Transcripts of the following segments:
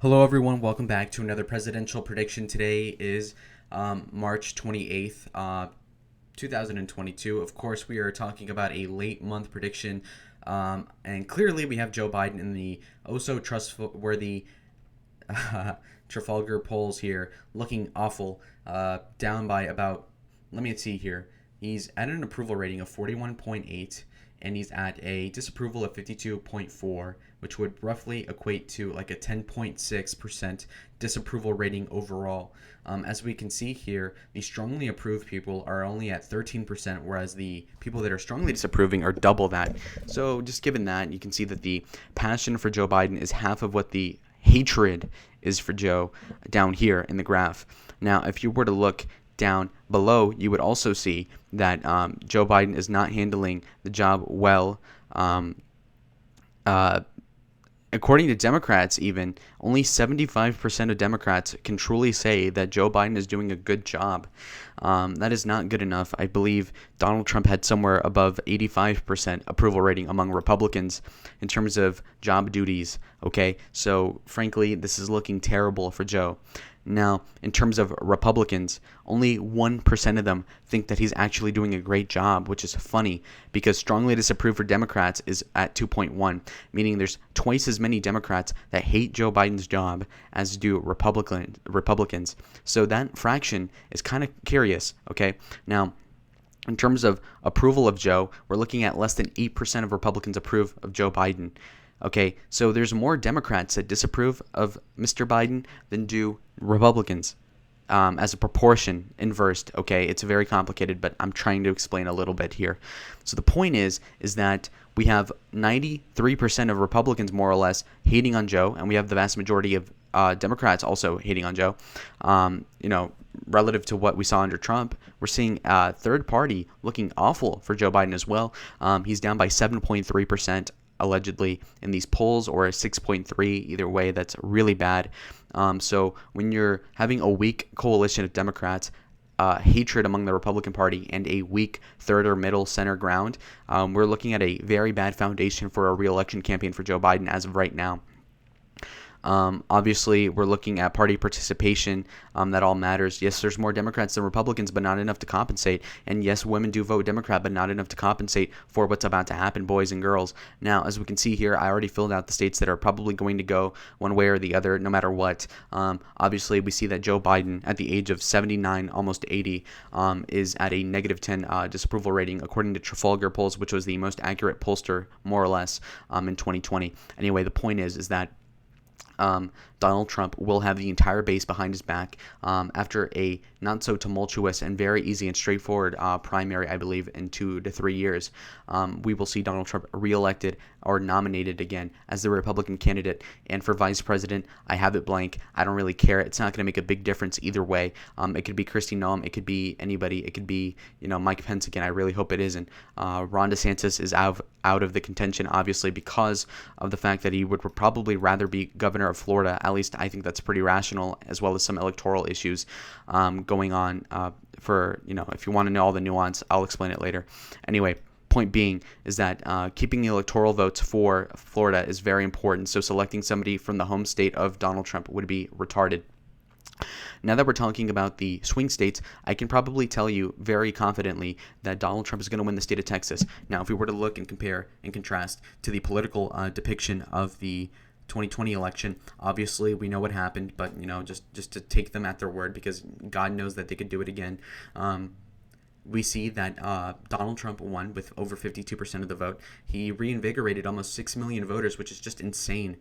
Hello, everyone. Welcome back to another presidential prediction. Today is March 28th, 2022. Of course, we are talking about a late month prediction. And clearly, we have Joe Biden in the oh so trustworthy Trafalgar polls here, looking awful, down by about, let me see here. He's at an approval rating of 41.8, and he's at a disapproval of 52.4, which would roughly equate to like a 10.6% disapproval rating overall. As we can see here, the strongly approved people are only at 13%, whereas the people that are strongly disapproving are double that. So, just given that, you can see that the passion for Joe Biden is half of what the hatred is for Joe down here in the graph. Now, if you were to look down below, you would also see that Joe Biden is not handling the job well. Uh, According to Democrats, even, only 75% of Democrats can truly say that Joe Biden is doing a good job. That is not good enough. I believe Donald Trump had somewhere above 85% approval rating among Republicans in terms of job duties. Okay, so frankly, this is looking terrible for Joe. Now, in terms of Republicans, only 1% of them think that he's actually doing a great job, which is funny because strongly disapproved for Democrats is at 2.1, meaning there's twice as many Democrats that hate Joe Biden's job as do Republicans. So that fraction is kind of curious, okay? Now, in terms of approval of Joe, we're looking at less than 8% of Republicans approve of Joe Biden. Okay, so there's more Democrats that disapprove of Mr. Biden than do Republicans, as a proportion inversed. Okay, it's very complicated, but I'm trying to explain a little bit here. So the point is that we have 93% of Republicans more or less hating on Joe, and we have the vast majority of Democrats also hating on Joe. Relative to what we saw under Trump, we're seeing third party looking awful for Joe Biden as well. He's down by 7.3%. Allegedly in these polls, or a 6.3. Either way, that's really bad. So when you're having a weak coalition of Democrats, hatred among the Republican Party, and a weak third or middle center ground, we're looking at a very bad foundation for a re-election campaign for Joe Biden as of right now. Obviously, we're looking at party participation. That all matters. Yes, there's more Democrats than Republicans, but not enough to compensate. And yes, women do vote Democrat, but not enough to compensate for what's about to happen, boys and girls. Now, as we can see here, I already filled out the states that are probably going to go one way or the other, no matter what. Obviously, we see that Joe Biden, at the age of 79, almost 80, is at a negative 10 disapproval rating, according to Trafalgar polls, which was the most accurate pollster, more or less, in 2020. Anyway, the point is that Donald Trump will have the entire base behind his back after a not so tumultuous and very easy and straightforward primary, I believe, in 2 to 3 years. We will see Donald Trump reelected or nominated again as the Republican candidate. And for vice president, I have it blank. I don't really care. It's not going to make a big difference either way. It could be Kristi Noem. It could be anybody. It could be, Mike Pence again. I really hope it isn't. Ron DeSantis is out of the contention, obviously, because of the fact that he would probably rather be governor of Florida. At least I think that's pretty rational, as well as some electoral issues going on. If you want to know all the nuance, I'll explain it later. Anyway, point being is that keeping the electoral votes for Florida is very important. So selecting somebody from the home state of Donald Trump would be retarded. Now that we're talking about the swing states, I can probably tell you very confidently that Donald Trump is going to win the state of Texas. Now, if we were to look and compare and contrast to the political depiction of the 2020 election, obviously we know what happened, but just to take them at their word, because God knows that they could do it again. We see that Donald Trump won with over 52% of the vote. He reinvigorated almost 6 million voters, which is just insane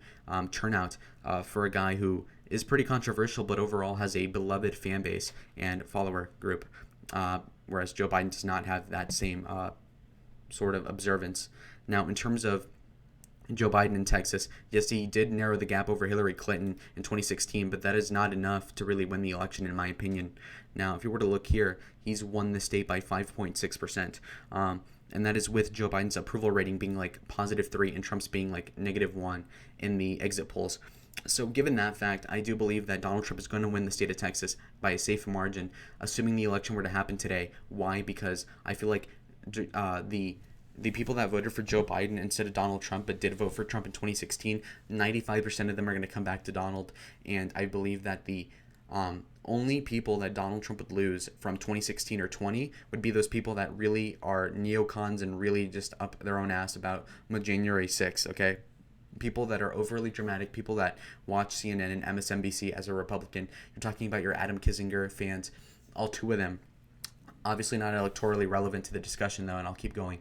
turnout for a guy who is pretty controversial, but overall has a beloved fan base and follower group, whereas Joe Biden does not have that same sort of observance. Now, in terms of Joe Biden in Texas, yes, he did narrow the gap over Hillary Clinton in 2016, but that is not enough to really win the election, in my opinion. Now, if you were to look here, he's won the state by 5.6%, and that is with Joe Biden's approval rating being like +3 and Trump's being like -1 in the exit polls. So given that fact, I do believe that Donald Trump is going to win the state of Texas by a safe margin, assuming the election were to happen today. Why? Because I feel like the the people that voted for Joe Biden instead of Donald Trump but did vote for Trump in 2016, 95% of them are going to come back to Donald. And I believe that the only people that Donald Trump would lose from 2016 or 20 would be those people that really are neocons and really just up their own ass about January 6th, okay? People that are overly dramatic, people that watch CNN and MSNBC as a Republican. You're talking about your Adam Kinzinger fans, all two of them. Obviously not electorally relevant to the discussion, though, and I'll keep going.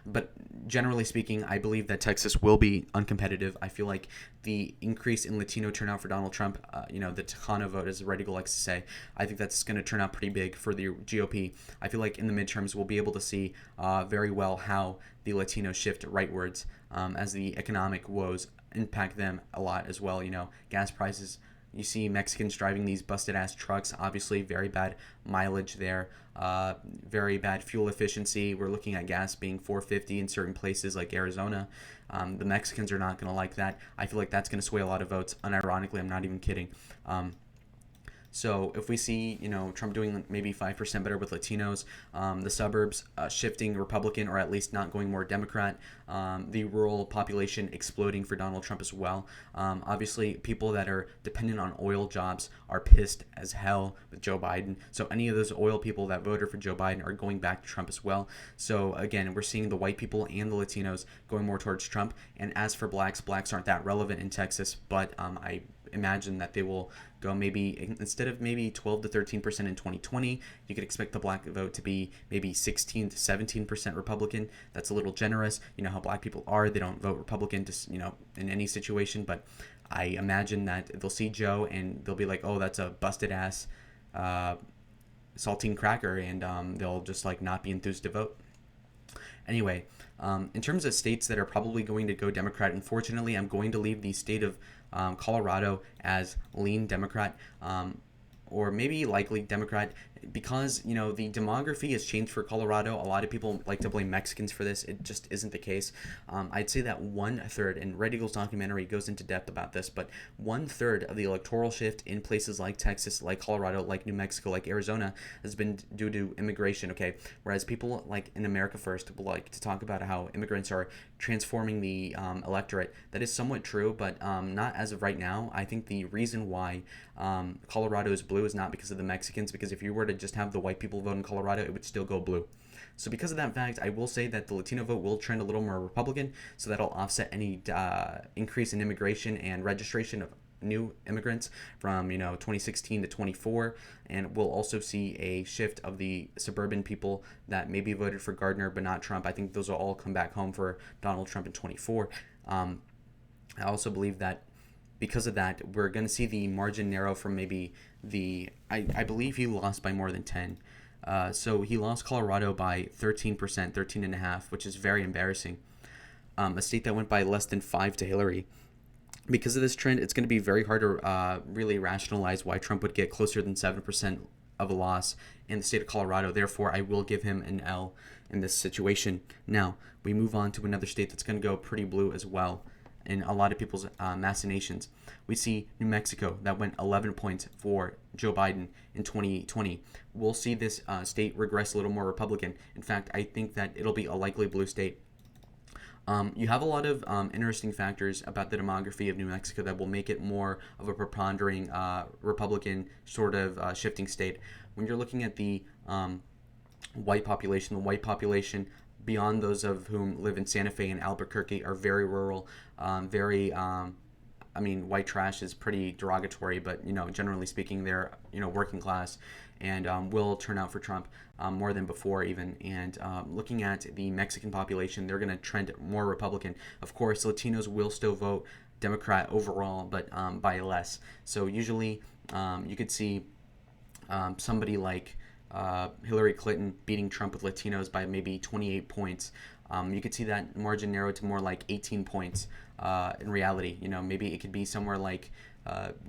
But generally speaking, I believe that Texas will be uncompetitive. I feel like the increase in Latino turnout for Donald Trump, the Tejano vote, as Redigal likes to say, I think that's going to turn out pretty big for the GOP. I feel like in the midterms, we'll be able to see very well how the Latinos shift rightwards as the economic woes impact them a lot as well. Gas prices. You see Mexicans driving these busted-ass trucks, obviously very bad mileage there, very bad fuel efficiency. We're looking at gas being $4.50 in certain places like Arizona. The Mexicans are not going to like that. I feel like that's going to sway a lot of votes. Unironically, I'm not even kidding. So if we see, Trump doing maybe 5% better with Latinos, the suburbs shifting Republican or at least not going more Democrat, the rural population exploding for Donald Trump as well. Obviously, people that are dependent on oil jobs are pissed as hell with Joe Biden. So any of those oil people that voted for Joe Biden are going back to Trump as well. So again, we're seeing the white people and the Latinos going more towards Trump. And as for blacks aren't that relevant in Texas, but I imagine that they will go maybe instead of maybe 12 to 13% in 2020, you could expect the black vote to be maybe 16 to 17% Republican. That's a little generous. You know how black people are; they don't vote Republican, just in any situation. But I imagine that they'll see Joe and they'll be like, "Oh, that's a busted ass saltine cracker," and they'll just not be enthused to vote. Anyway, in terms of states that are probably going to go Democrat, unfortunately, I'm going to leave the state of Colorado as lean Democrat, or maybe likely Democrat, because the demography has changed for Colorado. A lot of people like to blame Mexicans for this. It just isn't the case. I'd say that 1/3, and Red Eagle's documentary goes into depth about this, but 1/3 of the electoral shift in places like Texas, like Colorado, like New Mexico, like Arizona has been due to immigration. Okay, whereas people like in America First like to talk about how immigrants are transforming the electorate. That is somewhat true, but not as of right now. I think the reason why Colorado is blue is not because of the Mexicans, because if you were to just have the white people vote in Colorado, it would still go blue. So because of that fact, I will say that the Latino vote will trend a little more Republican, so that'll offset any increase in immigration and registration of new immigrants from 2016 to 24, and we'll also see a shift of the suburban people that maybe voted for Gardner but not Trump. I think those will all come back home for Donald Trump in 24. I also believe that because of that, we're going to see the margin narrow from maybe I believe he lost by more than 10. So he lost Colorado by 13%, 13.5%, which is very embarrassing. A state that went by less than 5 to Hillary. Because of this trend, it's going to be very hard to really rationalize why Trump would get closer than 7% of a loss in the state of Colorado. Therefore, I will give him an L in this situation. Now, we move on to another state that's going to go pretty blue as well in a lot of people's machinations. We see New Mexico that went 11 points for Joe Biden in 2020. We'll see this state regress a little more Republican. In fact, I think that it'll be a likely blue state. You have a lot of interesting factors about the demography of New Mexico that will make it more of a preponderating Republican sort of shifting state. When you're looking at the white population beyond those of whom live in Santa Fe and Albuquerque are very rural, white trash is pretty derogatory, but generally speaking, they're working class and will turn out for Trump more than before even. And looking at the Mexican population, they're going to trend more Republican. Of course, Latinos will still vote Democrat overall, but by less. So usually you could see somebody like Hillary Clinton beating Trump with Latinos by maybe 28 points. You could see that margin narrow to more like 18 points in reality. Maybe it could be somewhere like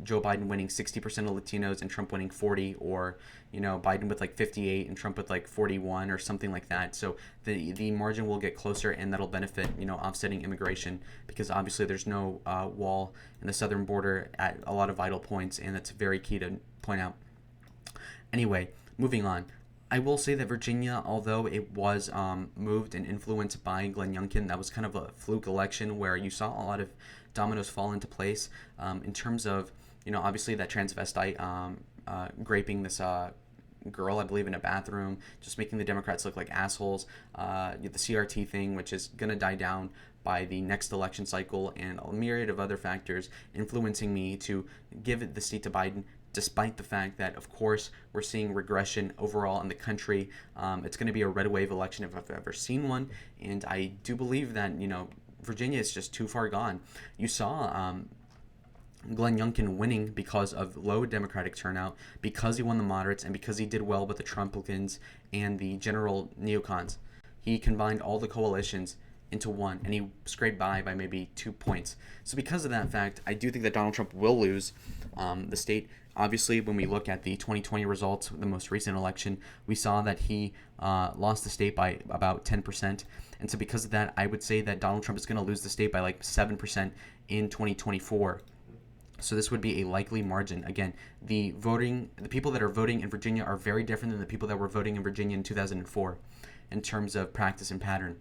Joe Biden winning 60% of Latinos and Trump winning 40, or Biden with like 58 and Trump with like 41 or something like that. So the margin will get closer, and that'll benefit offsetting immigration, because obviously there's no wall in the southern border at a lot of vital points, and that's very key to point out. Anyway, moving on. I will say that Virginia, although it was moved and influenced by Glenn Youngkin, that was kind of a fluke election where you saw a lot of dominoes fall into place in terms of, obviously that transvestite graping this girl, I believe, in a bathroom, just making the Democrats look like assholes. The CRT thing, which is going to die down by the next election cycle, and a myriad of other factors influencing me to give the state to Biden, despite the fact that, of course, we're seeing regression overall in the country. It's going to be a red wave election if I've ever seen one, and I do believe that, Virginia is just too far gone. You saw Glenn Youngkin winning because of low Democratic turnout, because he won the moderates, and because he did well with the Trumplicans and the general neocons. He combined all the coalitions into one, and he scraped by maybe 2 points. So because of that fact, I do think that Donald Trump will lose the state. Obviously, when we look at the 2020 results, the most recent election, we saw that he lost the state by about 10%. And so because of that, I would say that Donald Trump is going to lose the state by like 7% in 2024. So this would be a likely margin. Again, the people that are voting in Virginia are very different than the people that were voting in Virginia in 2004 in terms of practice and pattern.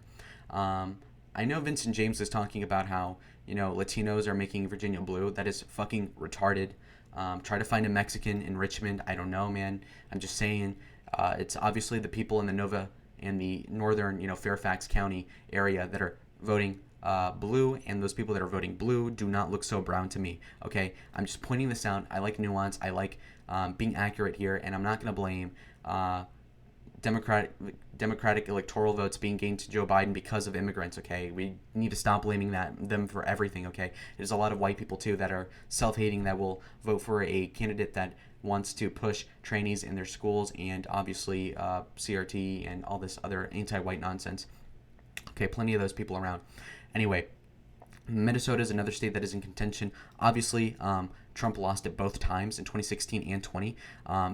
I know Vincent James was talking about how, Latinos are making Virginia blue. That is fucking retarded. Try to find a Mexican in Richmond. I don't know, man. I'm just saying. It's obviously the people in the Nova and the northern, Fairfax County area that are voting blue, and those people that are voting blue do not look so brown to me. Okay, I'm just pointing this out. I like nuance. I like being accurate here, and I'm not going to blame Democratic electoral votes being gained to Joe Biden because of immigrants. Okay, we need to stop blaming them for everything. Okay, there's a lot of white people too that are self-hating that will vote for a candidate that wants to push trainees in their schools and obviously CRT and all this other anti-white nonsense. Okay, plenty of those people around. Anyway, Minnesota is another state that is in contention. Obviously, Trump lost it both times in 2016 and 20,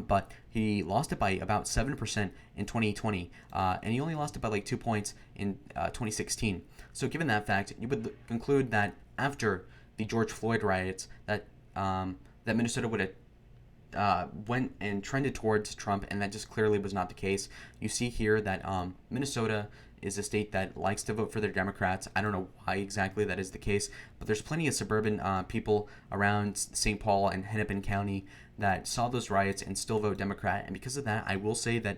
but he lost it by about 7% in 2020, and he only lost it by like 2 points in 2016. So given that fact, you would conclude that after the George Floyd riots, that Minnesota would have went and trended towards Trump, and that just clearly was not the case. You see here that Minnesota is a state that likes to vote for their Democrats. I don't know why exactly that is the case, but there's plenty of suburban people around St. Paul and Hennepin County that saw those riots and still vote Democrat. And because of that, I will say that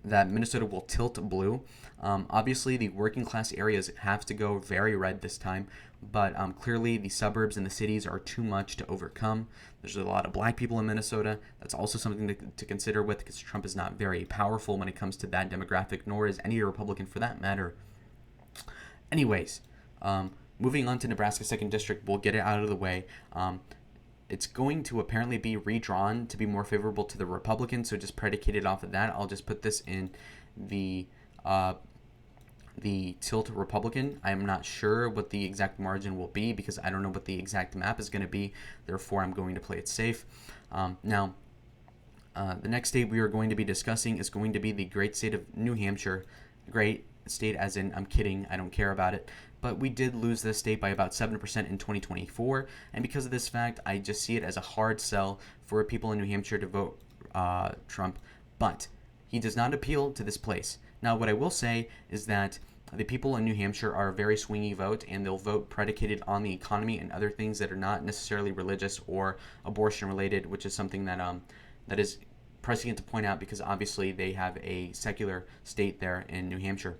that Minnesota will tilt blue. Obviously, the working class areas have to go very red this time, but clearly the suburbs and the cities are too much to overcome. There's a lot of black people in Minnesota. That's also something to consider with, because Trump is not very powerful when it comes to that demographic, nor is any Republican for that matter. Anyways, moving on to Nebraska 2nd District, we'll get it out of the way. It's going to apparently be redrawn to be more favorable to the Republicans, so just predicated off of that, I'll just put this in the tilt Republican. I'm not sure what the exact margin will be because I don't know what the exact map is going to be. Therefore, I'm going to play it safe. Now, the next state we are going to be discussing is going to be the great state of New Hampshire. Great state as in, I'm kidding, I don't care about it. But we did lose this state by about 7% in 2024. And because of this fact, I just see it as a hard sell for people in New Hampshire to vote Trump. But he does not appeal to this place. Now, what I will say is that the people in New Hampshire are a very swingy vote, and they'll vote predicated on the economy and other things that are not necessarily religious or abortion related, which is something that that is pressing to point out because obviously they have a secular state there in New Hampshire.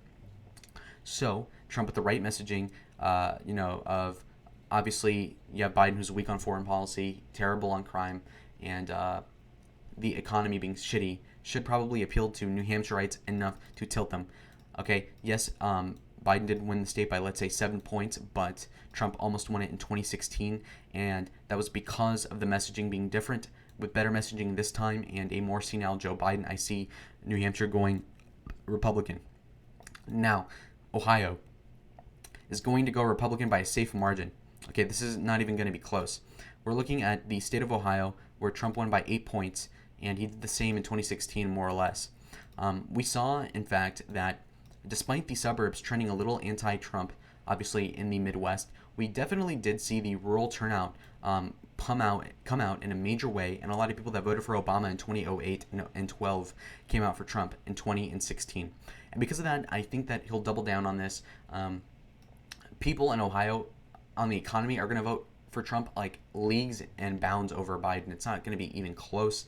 So Trump with the right messaging, of obviously you have Biden who's weak on foreign policy, terrible on crime, and the economy being shitty, should probably appeal to New Hampshireites enough to tilt them. Okay, yes, Biden did win the state by, let's say, 7 points, but Trump almost won it in 2016, and that was because of the messaging being different. With better messaging this time and a more senile Joe Biden, I see New Hampshire going Republican. Now, Ohio is going to go Republican by a safe margin. Okay, this is not even going to be close. We're looking at the state of Ohio, where Trump won by 8 points, and he did the same in 2016, more or less. We saw, in fact, that despite the suburbs trending a little anti-Trump, obviously in the Midwest, we definitely did see the rural turnout come out in a major way, and a lot of people that voted for Obama in 2008 and 12 came out for Trump in 20 and 16. And because of that, I think that he'll double down on this. People in Ohio on the economy are going to vote for Trump like leagues and bounds over Biden. It's not going to be even close.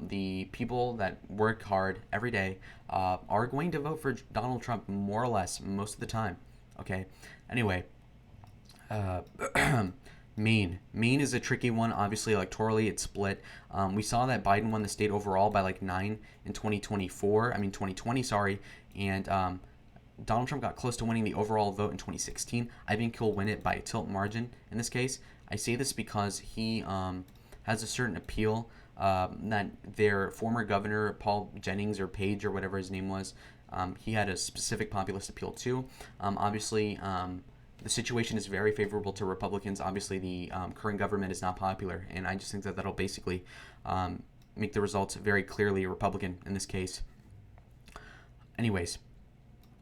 The people that work hard every day are going to vote for Donald Trump more or less most of the time. Okay. Anyway, uh, Maine. Maine is a tricky one. Obviously, electorally, it's split. We saw that Biden won the state overall by like 9 in 2020, sorry. And Donald Trump got close to winning the overall vote in 2016. I think he'll win it by a tilt margin in this case. I say this because he has a certain appeal that their former governor, Paul Jennings or Page or whatever his name was, he had a specific populist appeal too. Obviously, the situation is very favorable to Republicans. Obviously, the current government is not popular, and I just think that that'll basically make the results very clearly Republican in this case. Anyways,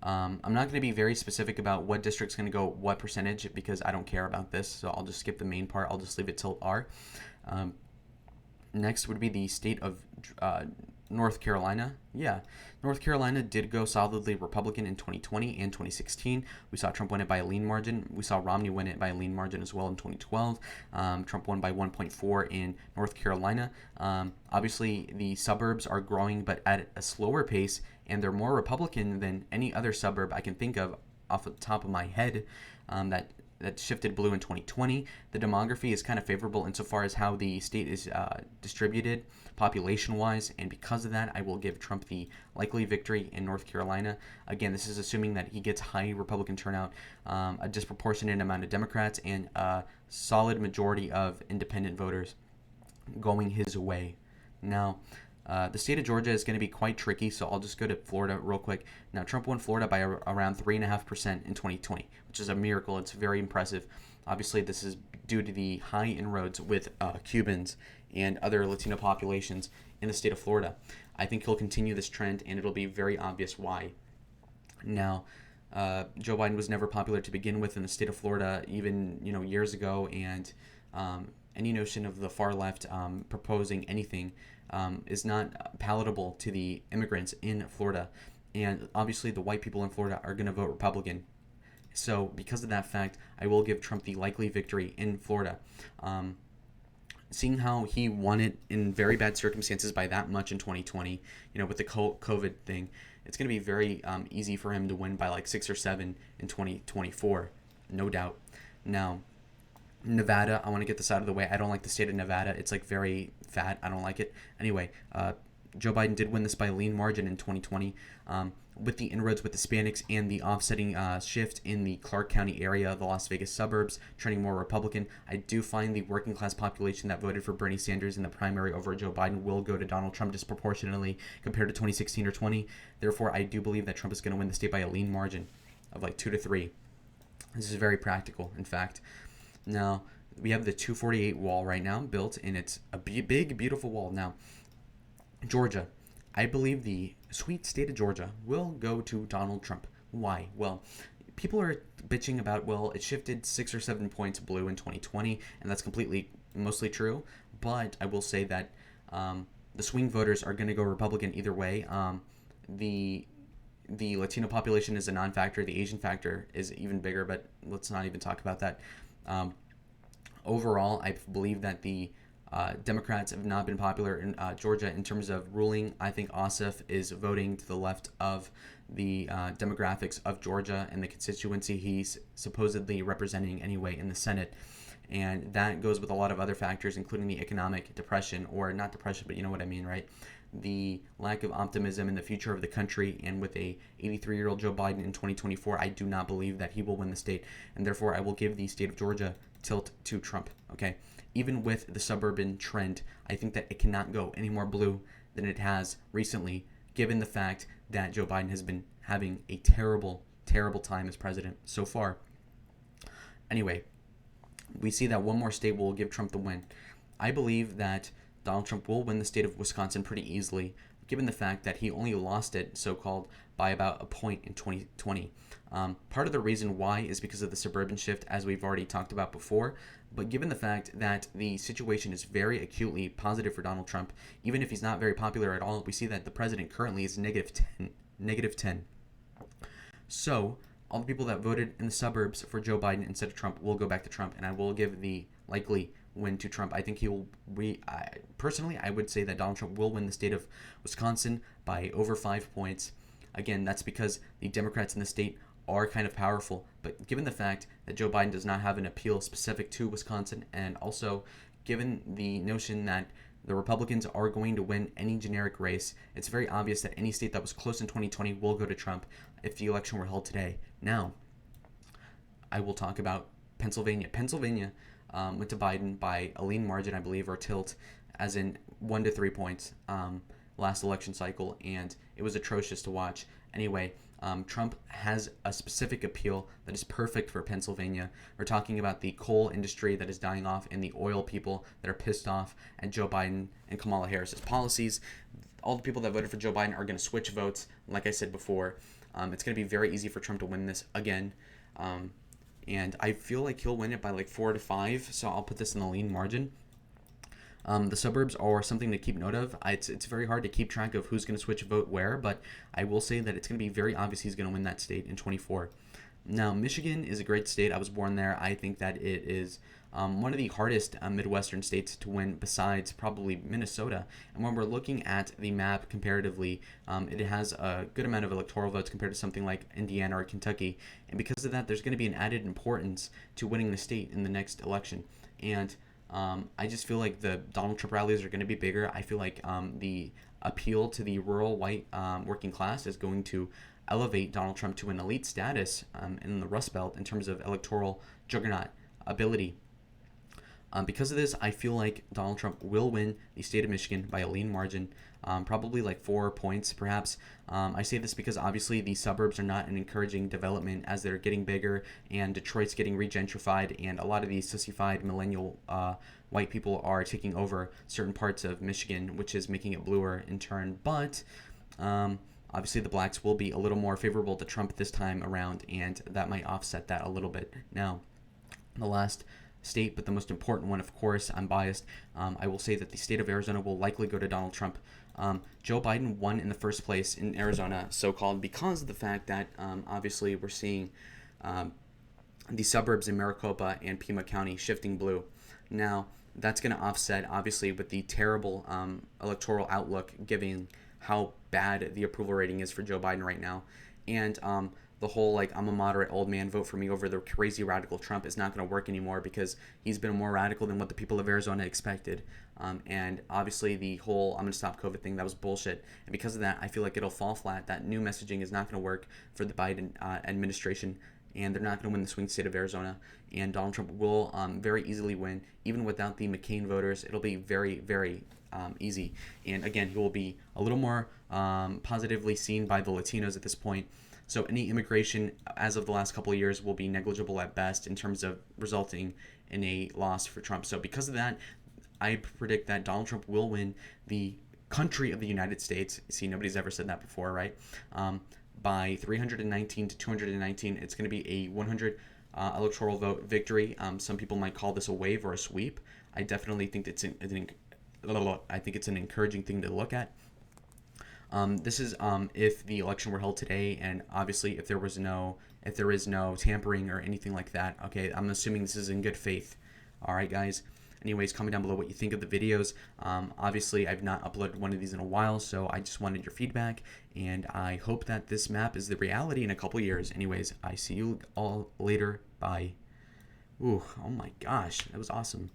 I'm not going to be very specific about what district's going to go what percentage because I don't care about this, so I'll just skip the main part. I'll just leave it till R. Next would be the state of North Carolina. Yeah, North Carolina did go solidly Republican in 2020 and 2016. We saw Trump win it by a lean margin. We saw Romney win it by a lean margin as well in 2012. Trump won by 1.4 in North Carolina. Obviously, the suburbs are growing, but at a slower pace, and they're more Republican than any other suburb I can think of off the top of my head that shifted blue in 2020. The demography is kind of favorable insofar as how the state is distributed population-wise, and because of that, I will give Trump the likely victory in North Carolina. Again, this is assuming that he gets high Republican turnout, a disproportionate amount of Democrats, and a solid majority of independent voters going his way. Now, the state of Georgia is going to be quite tricky, so I'll just go to Florida real quick. Now, Trump won Florida by around 3.5% in 2020, which is a miracle. It's very impressive. Obviously, this is due to the high inroads with Cubans and other Latino populations in the state of Florida. I think he'll continue this trend, and it'll be very obvious why. Now, Joe Biden was never popular to begin with in the state of Florida, even years ago, and any notion of the far left proposing anything is not palatable to the immigrants in Florida. And obviously, the white people in Florida are going to vote Republican. So, because of that fact, I will give Trump the likely victory in Florida. Seeing how he won it in very bad circumstances by that much in 2020, with the COVID thing, it's going to be very easy for him to win by like 6 or 7 in 2024, no doubt. Now, Nevada, I want to get this out of the way. I don't like the state of Nevada. It's like very fat. I don't like it. Anyway, Joe Biden did win this by a lean margin in 2020 with the inroads with Hispanics and the offsetting shift in the Clark County area, the Las Vegas suburbs, trending more Republican. I do find the working class population that voted for Bernie Sanders in the primary over Joe Biden will go to Donald Trump disproportionately compared to 2016 or 20. Therefore, I do believe that Trump is going to win the state by a lean margin of like 2 to 3. This is very practical, in fact. Now, we have the 248 wall right now built, and it's a big, beautiful wall. Now, Georgia, I believe the sweet state of Georgia will go to Donald Trump. Why? Well, people are bitching about, it shifted 6 or 7 points blue in 2020, and that's mostly true. But I will say that the swing voters are going to go Republican either way. The Latino population is a non-factor. The Asian factor is even bigger, but let's not even talk about that. Overall, I believe that the Democrats have not been popular in Georgia in terms of ruling. I think Ossoff is voting to the left of the demographics of Georgia and the constituency he's supposedly representing anyway in the Senate. And that goes with a lot of other factors, including the economic depression, or not depression, but you know what I mean, right? The lack of optimism in the future of the country, and with a 83-year-old Joe Biden in 2024, I do not believe that he will win the state, and therefore I will give the state of Georgia tilt to Trump, okay? Even with the suburban trend, I think that it cannot go any more blue than it has recently, given the fact that Joe Biden has been having a terrible, terrible time as president so far. Anyway, we see that one more state will give Trump the win. I believe that Donald Trump will win the state of Wisconsin pretty easily, given the fact that he only lost it, so-called, by about a point in 2020. Part of the reason why is because of the suburban shift, as we've already talked about before. But given the fact that the situation is very acutely positive for Donald Trump, even if he's not very popular at all, we see that the president currently is negative 10. Negative 10. So all the people that voted in the suburbs for Joe Biden instead of Trump will go back to Trump, and I will give the likely win to Trump. I think he will. Personally, I would say that Donald Trump will win the state of Wisconsin by over 5 points. Again, that's because the Democrats in the state are kind of powerful, but given the fact that Joe Biden does not have an appeal specific to Wisconsin, and also given the notion that the Republicans are going to win any generic race, it's very obvious that any state that was close in 2020 will go to Trump if the election were held today. Now, I will talk about Pennsylvania. Pennsylvania went to Biden by a lean margin, I believe, or tilt, as in 1 to 3 points last election cycle, and it was atrocious to watch. Anyway, Trump has a specific appeal that is perfect for Pennsylvania. We're talking about the coal industry that is dying off and the oil people that are pissed off at Joe Biden and Kamala Harris's policies. All the people that voted for Joe Biden are going to switch votes, like I said before. It's going to be very easy for Trump to win this again. And I feel like he'll win it by like 4 to 5, so I'll put this in the lean margin. The suburbs are something to keep note of. It's very hard to keep track of who's going to switch vote where, but I will say that it's going to be very obvious he's going to win that state in 24. Now, Michigan is a great state. I was born there. I think that it is one of the hardest Midwestern states to win besides probably Minnesota. And when we're looking at the map comparatively, it has a good amount of electoral votes compared to something like Indiana or Kentucky. And because of that, there's going to be an added importance to winning the state in the next election. And I just feel like the Donald Trump rallies are going to be bigger. I feel like the appeal to the rural white working class is going to elevate Donald Trump to an elite status in the Rust Belt in terms of electoral juggernaut ability. Because of this, I feel like Donald Trump will win the state of Michigan by a lean margin, probably like 4 points perhaps. I say this because obviously the suburbs are not an encouraging development as they're getting bigger and Detroit's getting regentrified, and a lot of these sissified millennial white people are taking over certain parts of Michigan, which is making it bluer in turn. But obviously the blacks will be a little more favorable to Trump this time around, and that might offset that a little bit. Now, the last state, but the most important one, of course, I'm biased. I will say that the state of Arizona will likely go to Donald Trump. Joe Biden won in the first place in Arizona, so-called, because of the fact that obviously we're seeing the suburbs in Maricopa and Pima County shifting blue. Now, that's going to offset, obviously, with the terrible electoral outlook, given how bad the approval rating is for Joe Biden right now. And the whole, like, I'm a moderate old man, vote for me over the crazy radical Trump is not going to work anymore, because he's been more radical than what the people of Arizona expected. And obviously the whole I'm going to stop COVID thing, that was bullshit. And because of that, I feel like it'll fall flat. That new messaging is not going to work for the Biden administration, and they're not going to win the swing state of Arizona. And Donald Trump will very easily win, even without the McCain voters. It'll be very, very easy. And again, he will be a little more positively seen by the Latinos at this point. So any immigration as of the last couple of years will be negligible at best in terms of resulting in a loss for Trump. So because of that, I predict that Donald Trump will win the country of the United States. See, nobody's ever said that before, right? By 319 to 219. It's going to be a 100 electoral vote victory. Some people might call this a wave or a sweep. I definitely think it's an encouraging thing to look at. This is if the election were held today, and obviously if there is no tampering or anything like that. Okay, I'm assuming this is in good faith. All right, guys. Anyways, comment down below what you think of the videos. Obviously, I've not uploaded one of these in a while, so I just wanted your feedback, and I hope that this map is the reality in a couple years. Anyways, I see you all later. Bye. Ooh, oh my gosh, that was awesome.